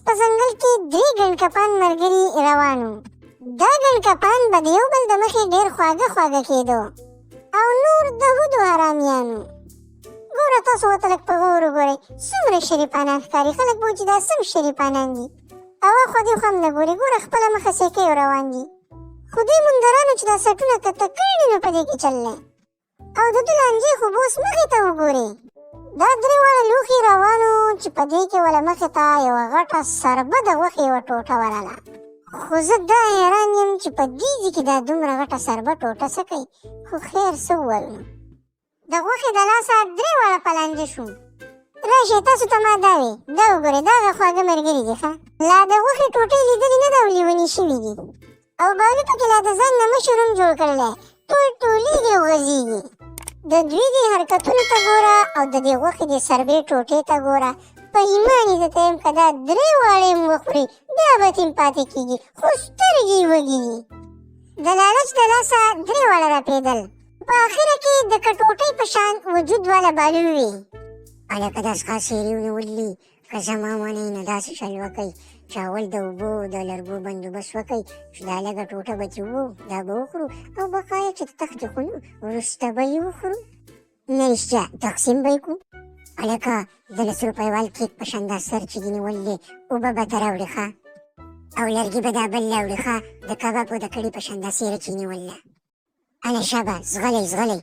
په ځنګل کې درې ګڼکپان ملګري روان وو. دا ګڼکپان به د یو بل د مخې ډېر خواږه خواږه کېدو او نور د هودو حرامیان وو. ګوره تاسو ورته لږ په غور وګورئ، څومره شریفانان ښکاري. خلک به وایي چې دا سم شریفانان دي او اخوا دې خوا هم نه ګوري. ګوره خپله مخه سیکۍ روان دي، خو دوی مندرانو چې دا سټونه کته کړي نو په دې کې چل دی او د دوی لانجې خو به اوس مخې ته وګورئ. دا درې واړه لوښي روانو چې په دې کې وله مخې ته یوه غټه سربه د غوښې یوه ټوټه ورله. خو زه دا حیران یم چې په دې ځای کې دا دومره غټه سربه ټوټه څه کوي. خو خیر څه ووایو نو، د غوښې د لاسه درې واړه په لانجه شو. راشئ تاسو ته ما دا وې، دا وګورئ، دا هغه خواږه ملګري دي. ښه لا د غوښې ټوټې لیدلې نه ده او لیوني شوي دي او بالو پکې لا د ځان نه مشر هم جوړ کړلی، ټول ټولېږي او غځېږي. د دوی دې حرکتونو ته ګوره او د دې غوښې دې سربې ټوټې ته ګوره. په ایمان یې درته یم که دا درې واړه یې وخوري بیا به تیم پاتې کېږي، خو سترګې یې وږي دي. د لالچ د لاسه درې واړه رپېدل. په اخره کې د کټوټۍ په شان وجود والا بالو وې. هلکه دا څښا څېرې ونیولي، که زما منئ نو داسې شل وکئ چې اول د اوبو د لرګو بندوبست وکئ چې دا لږه ټوټه به چې وو دا به وخورو او بقایا چې تختې خو نو وروسته به یې وخورو. نه رښتیا تقسیم به یې کړو. هلکه د 10 روپیوال کیک په شان دا سر چې دې نیولي دی اوبه به ته راوړې ښه او لرګي به دا بل راوړې ښه د کبابو د کړي په شان دا څېره چې یې نیولې ده. هله شابه زغلی زغلی.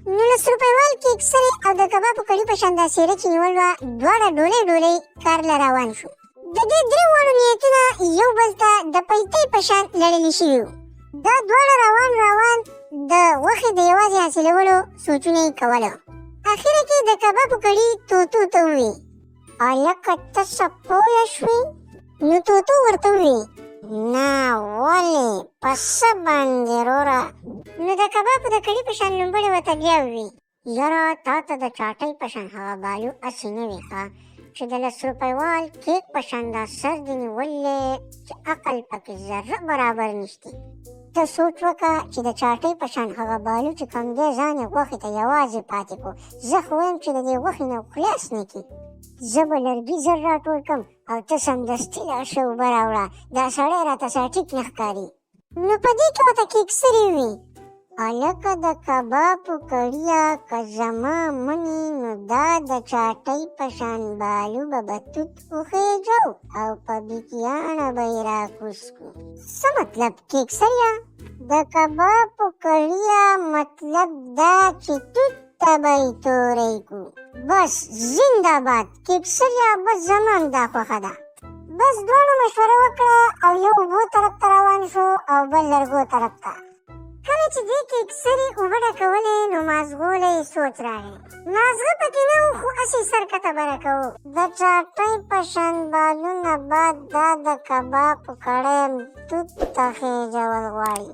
19 روپیوال کیک سرې او د کبابو کړي په شان دا څېره چې نیول وه دواړه ډولۍ ډولۍ کار له روان شو. د دې درې واړو نیتونه یو بل ته د پیتۍ په شان لړلي شوي وو. دا دواړه روان د غوښې د یوازې حاصلولو سوچونه یې کوله. اخره کې د کبابو کړي توتو ته وویل، هلکه ته څه پوه شوې؟ نو توتو ورته وویل، نه ولې په څه باندې وروره؟ نو د کبابو د کړي په شان لومبړې ورته بیا وویل، یاره تا ته د چاټۍ په شان هغه بالو هسې نه وي ښه چې د 10 روپیوال کیک په شان دا سر دې نیولې چې عقل پکې ذره برابر نشتی. ته سوچ وکړه چې د چاټۍ په شان هغه بالو چې کوم دی ځان یې غوښې ته یوازې پاتې کړو. زه خو وایم چې د دې غوښې نه خلاص نه کړي. زه به لرګي زر راټول کړم او ته سمدستي لاړ شه اوبه راوړه، دا سړی راته ساټیک نه ښکاري. نو په دې کې ورته کیک سرې وي، هلکه د کبابو کړیه که زما منې نو دا د چاټۍ په شان بالو به توت وخېجو او په بیکیانه به یې راکوز کړو. څه مطلب کیک سریه؟ د کبابو کړیه مطلب دا چې توت ته به یې توری کړو. بس زنده‌باد کیک سریه، بس زما هم دا خوښه ده. بس دواړو مشوره وکړه او یو اوبو طرف ته روان شو او بل لرګو طرف ته. کله چې دې کیک سرې اوبه ډکولې نو مازغو له یې سوچ راغی. مازغه پکې نه و خو هسې سر کته بره کوو. د چاټۍ په شان بالونه بعد دا د کبابو کړی توت ته خېجول غواړي.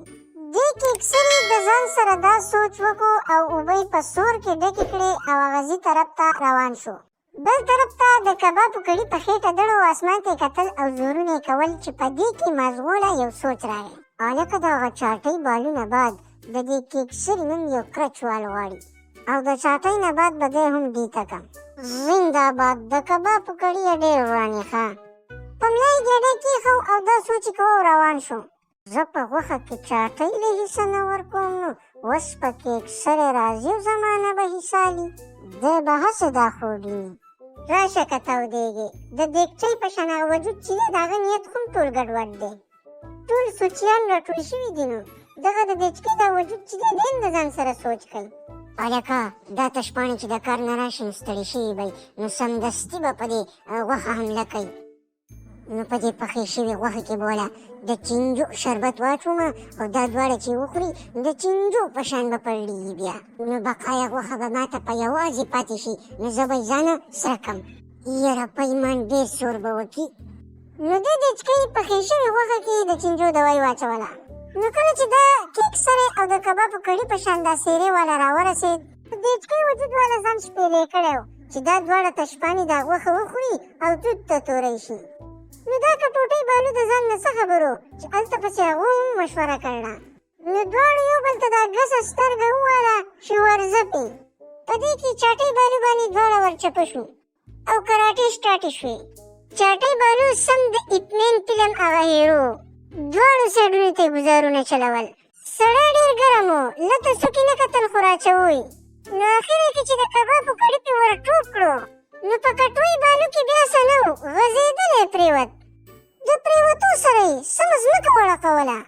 دې کیک سرې د ځان سره دا سوچ وکړو او اوبه یې په سور کې ډکې کړې او غزي طرف ته روان شو. بل طرف ته د کبابو کړي په خېټه دړو اسمان ته کتل او زورونه یې کول چې په دې کې مازغو له یو سوچ راغی. هلکه د هغه چاټۍ بالو نه بعد د دې کیک سرې نن یو کرچوال غواړي او د چاټۍ نه بعد به دی هم دې ته کم. زنده‌باد د کبابو کړي یې ډېر ورانې ښه. په ملا یې ګېډۍ کېښو او دا سوچ یې کوه روان شو. زه په غوښه کې چاټۍ له حصه نه ورکوم نو اوس په کیک سرې راځي او زما نه به حصه لي. دی به هسې دا خوبیني. راشه که تودېږې د دیګچۍ په شان هغه وجود چې دی د هغه نیت خو هم ټول ګډوډ دی. ټول سوچیان راټول شوي دي. نو دغه د دیچکې دا وجود چې دی دی هم د ځان سره سوچ کوي. هلکه دا تشپاڼې چې د کار نه راشي نو ستړي شوي به نو سمدستي به په دې غوښه حمله کوي. نو په دې پخې شوې غوښې کې به وله د چینجو شربت واچومه او دا دواړه چې وخوري د چینجو په شان به پړلېږي بیا. نو بقایا غوښه به ماته په یوازې پاتې شي نو زه به یې ځانه سره کړم. یاره په ایمان ډېر سور به وکړي. نو دې دیچکۍ پخې شوې غوښه کې د چینجو دوا یې واچوله. نو کله چې دا کیک سرې او د کبابو کړي په شان دا څېرې والا راورسېد، دیچکۍ وجود والا ځان شپېلې کړی و چې دا دواړه تشپانې دا غوښه وخوري او توت ته توری شي. نو دا کټوټۍ بالو د ځان نه څه خبرو چې هلته پسې هغو هم مشوره کړله. نو دواړو یو بل ته دا ګسه سترګه ووهله چې ورځپې. په دې کې چاټۍ بالو باندې دواړه ورچپه شو او کراټې سټاټې شوې. چاټي بالو سم د اطمینان فلم هغه هیرو دواړو سایډونو ته ګزارونه چلول. سړی ډېر ګرم و، لته څوکې نه کتل خو راچوي. نو اخره کې چې د کبابو کړي پې ور ټوپ کړو نو په کټوۍ بالو کې بیا څه نه و، غځېدلی پرېوت. د پرېوتو سره یې سمه ځمکه وړقوله.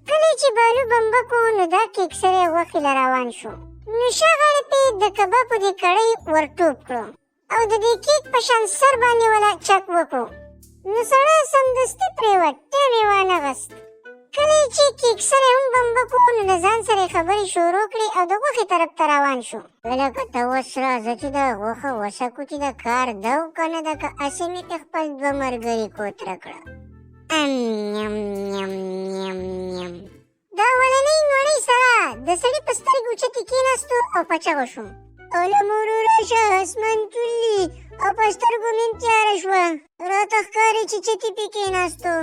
کله چې بالو بمبک و نو دا کیکسری غوښې له روان شو. نو ښه غاړې پې د کبابو د کړۍ ور ټوپ کړو او د دې کیک په شان سر باندې وله چک وکړو. نو سړی سمدستي پرېوت، ټیم یې وانغست. کله چې کیکسری هم بمبک و نو له ځان سره یې خبرې شروع کړې او د غوښې طرف ته روان شو. لکه ته اوس راځه چې دا غوښه وسکو چې د کار ده او که نه ده، که هسې مې ته خپل دوه ملګري کوتره کړه. یم یم یم یم. دا اولنۍ نوڼۍ سره د سړي په سترګو اوچتې کېناستو او په چغو شو. اولمورو راشه اسمان چولي او په سترګو مې تیاره شوه، راته ښکاري چې چتې پې کېناستو.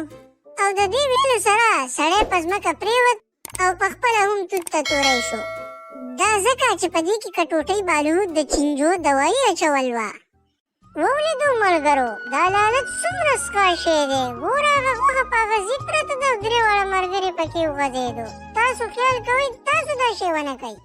او د دې ویلو سره سړی په ځمکه پرېوت او په خپله هم توت ته توری شو. دا ځکه چې په دې کې کټوټۍ بالو د چینجو دوایي اچول وه. وولیدو ملګرو دا لالچ څومره سکا شی دی. ګوره هغه غوښه په هغه ځي پرته ده او درې واړه ملګري پکې وغځېدو. تاسو خیال کوئ تاسو دا شی ونه کوئ.